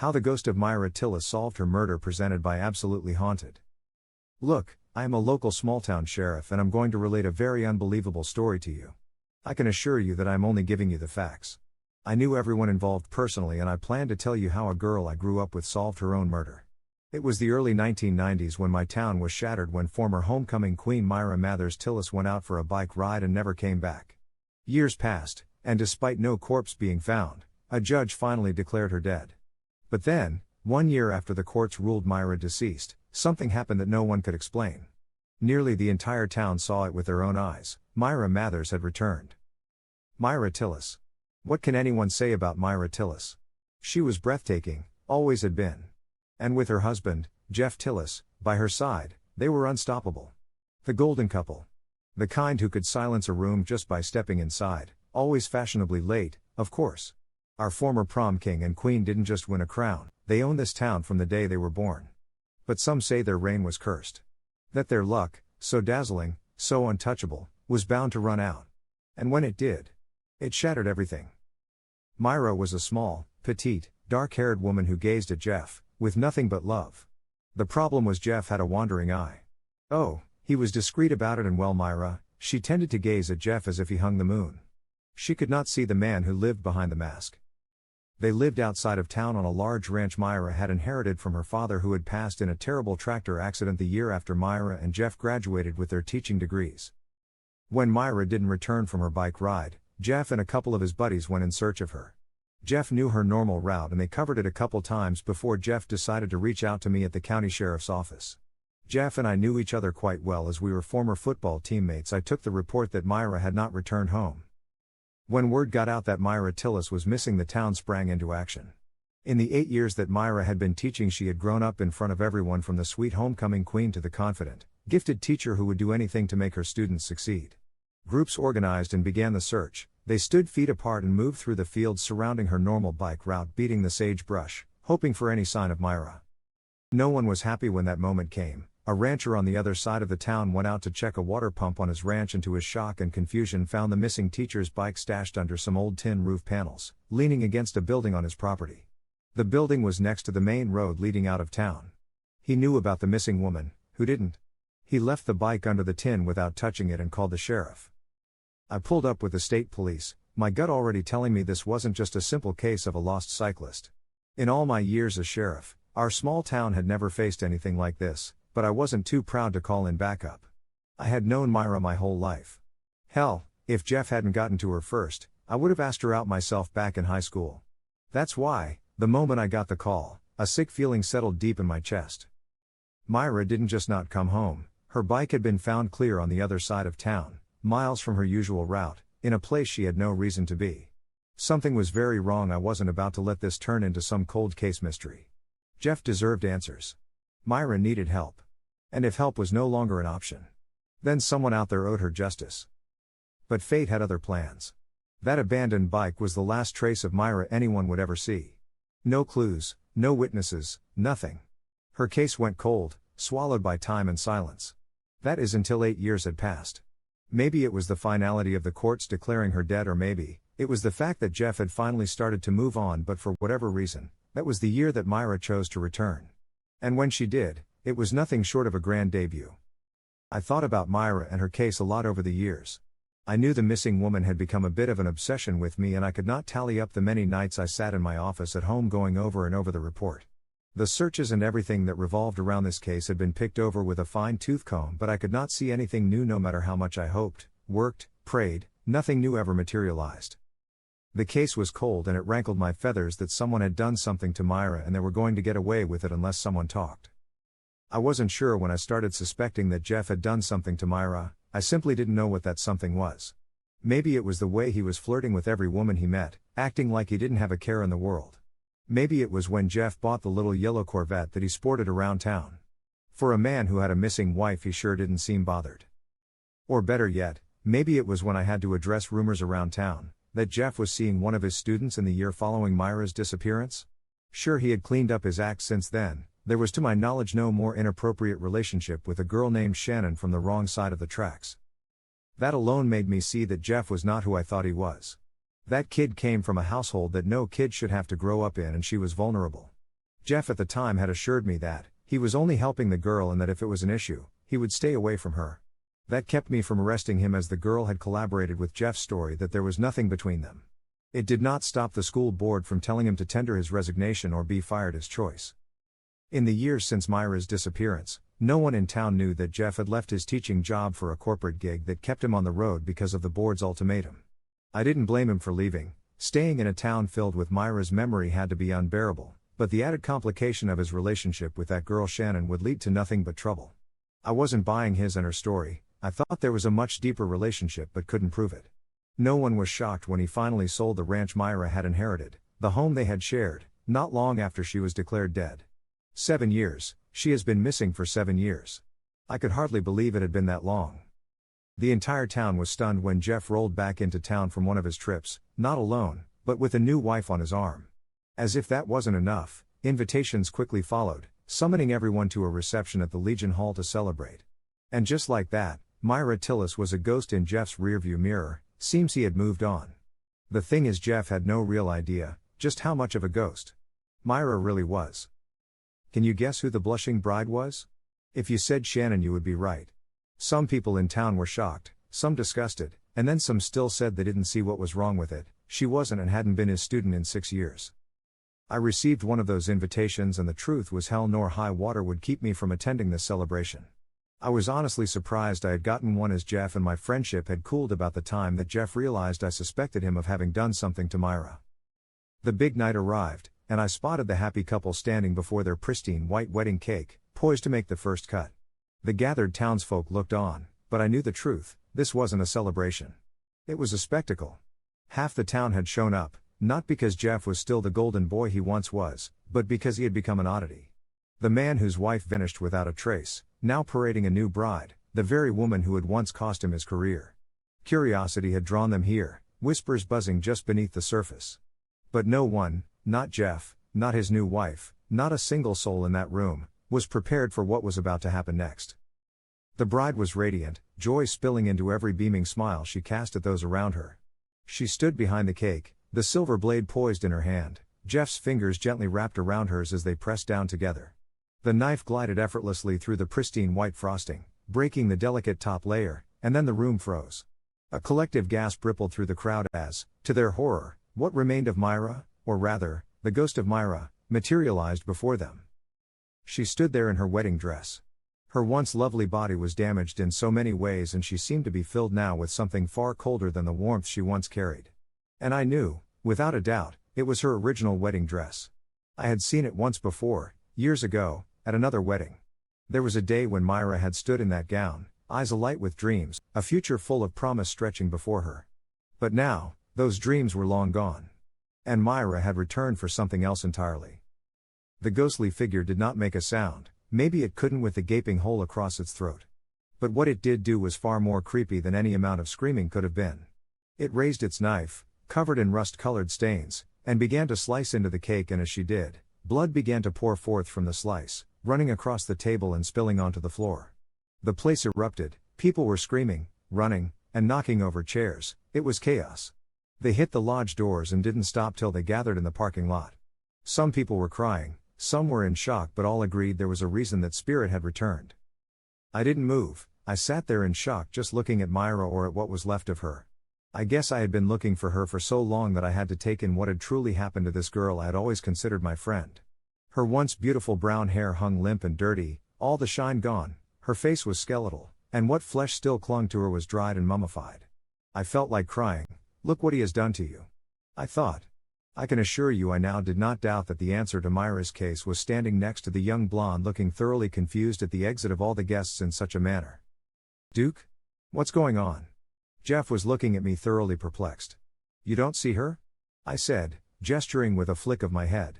How the ghost of Myra Tillis solved her murder, presented by Absolutely Haunted. Look, I am a local small-town sheriff and I'm going to relate a very unbelievable story to you. I can assure you that I'm only giving you the facts. I knew everyone involved personally and I plan to tell you how a girl I grew up with solved her own murder. It was the early 1990s when my town was shattered when former homecoming queen Myra Tillis went out for a bike ride and never came back. Years passed, and despite no corpse being found, a judge finally declared her dead. But then, 1 year after the courts ruled Myra deceased, something happened that no one could explain. Nearly the entire town saw it with their own eyes. Myra Mathers had returned. Myra Tillis. What can anyone say about Myra Tillis? She was breathtaking, always had been. And with her husband, Jeff Tillis, by her side, they were unstoppable. The golden couple. The kind who could silence a room just by stepping inside, always fashionably late, of course. Our former prom king and queen didn't just win a crown, they owned this town from the day they were born. But some say their reign was cursed. That their luck, so dazzling, so untouchable, was bound to run out. And when it did, it shattered everything. Myra was a small, petite, dark-haired woman who gazed at Jeff, with nothing but love. The problem was Jeff had a wandering eye. Oh, he was discreet about it, and well, Myra, she tended to gaze at Jeff as if he hung the moon. She could not see the man who lived behind the mask. They lived outside of town on a large ranch Myra had inherited from her father, who had passed in a terrible tractor accident the year after Myra and Jeff graduated with their teaching degrees. When Myra didn't return from her bike ride, Jeff and a couple of his buddies went in search of her. Jeff knew her normal route and they covered it a couple times before Jeff decided to reach out to me at the county sheriff's office. Jeff and I knew each other quite well as we were former football teammates. I took the report that Myra had not returned home. When word got out that Myra Tillis was missing, the town sprang into action. In the 8 years that Myra had been teaching, she had grown up in front of everyone, from the sweet homecoming queen to the confident, gifted teacher who would do anything to make her students succeed. Groups organized and began the search. They stood feet apart and moved through the fields surrounding her normal bike route, beating the sagebrush, hoping for any sign of Myra. No one was happy when that moment came. A rancher on the other side of the town went out to check a water pump on his ranch and to his shock and confusion found the missing teacher's bike stashed under some old tin roof panels, leaning against a building on his property. The building was next to the main road leading out of town. He knew about the missing woman, who didn't. He left the bike under the tin without touching it and called the sheriff. I pulled up with the state police, my gut already telling me this wasn't just a simple case of a lost cyclist. In all my years as sheriff, our small town had never faced anything like this, but I wasn't too proud to call in backup. I had known Myra my whole life. Hell, if Jeff hadn't gotten to her first, I would have asked her out myself back in high school. That's why, the moment I got the call, a sick feeling settled deep in my chest. Myra didn't just not come home, her bike had been found clear on the other side of town, miles from her usual route, in a place she had no reason to be. Something was very wrong. I wasn't about to let this turn into some cold case mystery. Jeff deserved answers. Myra needed help. And if help was no longer an option, then someone out there owed her justice. But fate had other plans. That abandoned bike was the last trace of Myra anyone would ever see. No clues, no witnesses, nothing. Her case went cold, swallowed by time and silence. That is until 8 years had passed. Maybe it was the finality of the courts declaring her dead, or maybe it was the fact that Jeff had finally started to move on, but for whatever reason, that was the year that Myra chose to return. And when she did, it was nothing short of a grand debut. I thought about Myra and her case a lot over the years. I knew the missing woman had become a bit of an obsession with me, and I could not tally up the many nights I sat in my office at home going over and over the report. The searches and everything that revolved around this case had been picked over with a fine-tooth comb, but I could not see anything new. No matter how much I hoped, worked, prayed, nothing new ever materialized. The case was cold, and it rankled my feathers that someone had done something to Myra and they were going to get away with it unless someone talked. I wasn't sure when I started suspecting that Jeff had done something to Myra. I simply didn't know what that something was. Maybe it was the way he was flirting with every woman he met, acting like he didn't have a care in the world. Maybe it was when Jeff bought the little yellow Corvette that he sported around town. For a man who had a missing wife, he sure didn't seem bothered. Or better yet, maybe it was when I had to address rumors around town that Jeff was seeing one of his students in the year following Myra's disappearance. Sure, he had cleaned up his act since then. There was to my knowledge no more inappropriate relationship with a girl named Shannon from the wrong side of the tracks. That alone made me see that Jeff was not who I thought he was. That kid came from a household that no kid should have to grow up in, and she was vulnerable. Jeff at the time had assured me that he was only helping the girl and that if it was an issue, he would stay away from her. That kept me from arresting him as the girl had collaborated with Jeff's story that there was nothing between them. It did not stop the school board from telling him to tender his resignation or be fired as choice. In the years since Myra's disappearance, no one in town knew that Jeff had left his teaching job for a corporate gig that kept him on the road because of the board's ultimatum. I didn't blame him for leaving. Staying in a town filled with Myra's memory had to be unbearable, but the added complication of his relationship with that girl Shannon would lead to nothing but trouble. I wasn't buying his and her story. I thought there was a much deeper relationship but couldn't prove it. No one was shocked when he finally sold the ranch Myra had inherited, the home they had shared, not long after she was declared dead. 7 years, she has been missing for 7 years. I could hardly believe it had been that long. The entire town was stunned when Jeff rolled back into town from one of his trips, not alone, but with a new wife on his arm. As if that wasn't enough, invitations quickly followed, summoning everyone to a reception at the Legion Hall to celebrate. And just like that, Myra Tillis was a ghost in Jeff's rearview mirror. Seems he had moved on. The thing is, Jeff had no real idea just how much of a ghost Myra really was. Can you guess who the blushing bride was? If you said Shannon, you would be right. Some people in town were shocked, some disgusted, and then some still said they didn't see what was wrong with it. She wasn't and hadn't been his student in 6 years. I received one of those invitations, and the truth was hell nor high water would keep me from attending this celebration. I was honestly surprised I had gotten one, as Jeff and my friendship had cooled about the time that Jeff realized I suspected him of having done something to Myra. The big night arrived, and I spotted the happy couple standing before their pristine white wedding cake, poised to make the first cut. The gathered townsfolk looked on, but I knew the truth. This wasn't a celebration. It was a spectacle. Half the town had shown up, not because Jeff was still the golden boy he once was, but because he had become an oddity. The man whose wife vanished without a trace, now parading a new bride, the very woman who had once cost him his career. Curiosity had drawn them here, whispers buzzing just beneath the surface. But no one, not Jeff, not his new wife, not a single soul in that room, was prepared for what was about to happen next. The bride was radiant, joy spilling into every beaming smile she cast at those around her. She stood behind the cake, the silver blade poised in her hand, Jeff's fingers gently wrapped around hers as they pressed down together. The knife glided effortlessly through the pristine white frosting, breaking the delicate top layer, and then the room froze. A collective gasp rippled through the crowd as, to their horror, what remained of Myra, or rather, the ghost of Myra, materialized before them. She stood there in her wedding dress. Her once lovely body was damaged in so many ways, and she seemed to be filled now with something far colder than the warmth she once carried. And I knew, without a doubt, it was her original wedding dress. I had seen it once before, years ago, at another wedding. There was a day when Myra had stood in that gown, eyes alight with dreams, a future full of promise stretching before her. But now, those dreams were long gone. And Myra had returned for something else entirely. The ghostly figure did not make a sound, maybe it couldn't with the gaping hole across its throat. But what it did do was far more creepy than any amount of screaming could have been. It raised its knife, covered in rust-colored stains, and began to slice into the cake, and as she did, blood began to pour forth from the slice, running across the table and spilling onto the floor. The place erupted, people were screaming, running, and knocking over chairs. It was chaos. They hit the lodge doors and didn't stop till they gathered in the parking lot. Some people were crying, some were in shock, but all agreed there was a reason that spirit had returned. I didn't move. I sat there in shock, just looking at Myra, or at what was left of her. I guess I had been looking for her for so long that I had to take in what had truly happened to this girl I had always considered my friend. Her once beautiful brown hair hung limp and dirty, all the shine gone, her face was skeletal, and what flesh still clung to her was dried and mummified. I felt like crying. Look what he has done to you. I thought. I can assure you I now did not doubt that the answer to Myra's case was standing next to the young blonde, looking thoroughly confused at the exit of all the guests in such a manner. Duke? What's going on? Jeff was looking at me thoroughly perplexed. You don't see her? I said, gesturing with a flick of my head.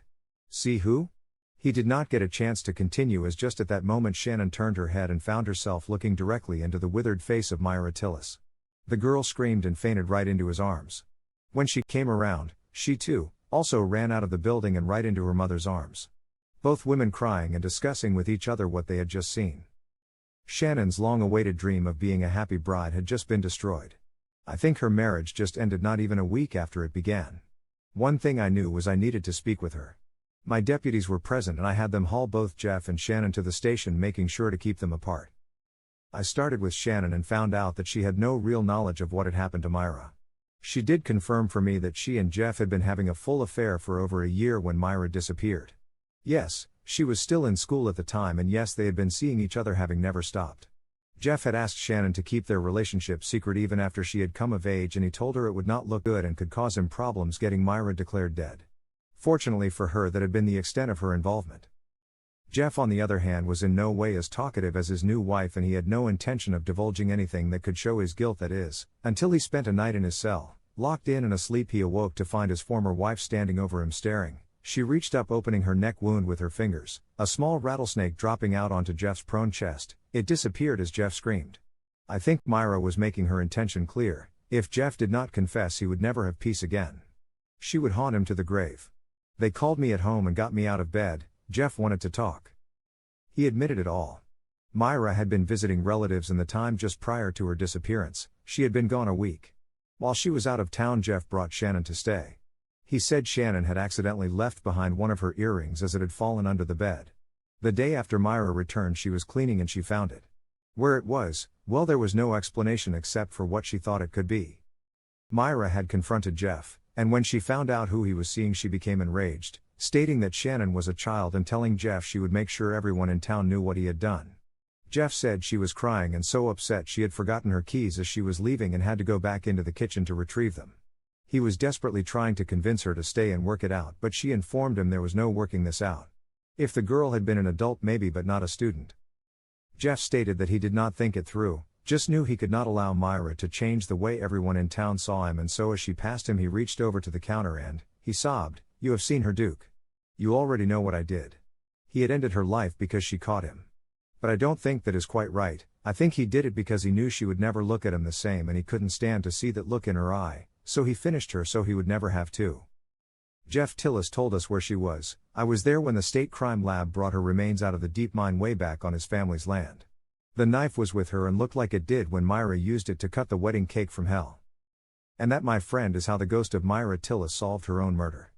See who? He did not get a chance to continue, as just at that moment Shannon turned her head and found herself looking directly into the withered face of Myra Tillis. The girl screamed and fainted right into his arms. When she came around, she too, also ran out of the building and right into her mother's arms. Both women crying and discussing with each other what they had just seen. Shannon's long-awaited dream of being a happy bride had just been destroyed. I think her marriage just ended not even a week after it began. One thing I knew was I needed to speak with her. My deputies were present and I had them haul both Jeff and Shannon to the station, making sure to keep them apart. I started with Shannon and found out that she had no real knowledge of what had happened to Myra. She did confirm for me that she and Jeff had been having a full affair for over a year when Myra disappeared. Yes, she was still in school at the time, and yes, they had been seeing each other, having never stopped. Jeff had asked Shannon to keep their relationship secret even after she had come of age, and he told her it would not look good and could cause him problems getting Myra declared dead. Fortunately for her, that had been the extent of her involvement. Jeff, on the other hand, was in no way as talkative as his new wife, and he had no intention of divulging anything that could show his guilt, that is, until he spent a night in his cell. Locked in and asleep, he awoke to find his former wife standing over him staring. She reached up, opening her neck wound with her fingers, a small rattlesnake dropping out onto Jeff's prone chest. It disappeared as Jeff screamed. I think Myra was making her intention clear: if Jeff did not confess, he would never have peace again. She would haunt him to the grave. They called me at home and got me out of bed. Jeff wanted to talk. He admitted it all. Myra had been visiting relatives in the time just prior to her disappearance. She had been gone a week. While she was out of town, Jeff brought Shannon to stay. He said Shannon had accidentally left behind one of her earrings as it had fallen under the bed. The day after Myra returned, she was cleaning and she found it. Where it was, well, there was no explanation except for what she thought it could be. Myra had confronted Jeff, and when she found out who he was seeing, she became enraged, stating that Shannon was a child and telling Jeff she would make sure everyone in town knew what he had done. Jeff said she was crying and so upset she had forgotten her keys as she was leaving and had to go back into the kitchen to retrieve them. He was desperately trying to convince her to stay and work it out, but she informed him there was no working this out. If the girl had been an adult, maybe, but not a student. Jeff stated that he did not think it through, just knew he could not allow Myra to change the way everyone in town saw him, and so as she passed him, he reached over to the counter and, he sobbed, "You have seen her, Duke. You already know what I did." He had ended her life because she caught him. But I don't think that is quite right. I think he did it because he knew she would never look at him the same, and he couldn't stand to see that look in her eye, so he finished her so he would never have to. Jeff Tillis told us where she was. I was there when the state crime lab brought her remains out of the deep mine way back on his family's land. The knife was with her and looked like it did when Myra used it to cut the wedding cake from hell. And that, my friend, is how the ghost of Myra Tillis solved her own murder.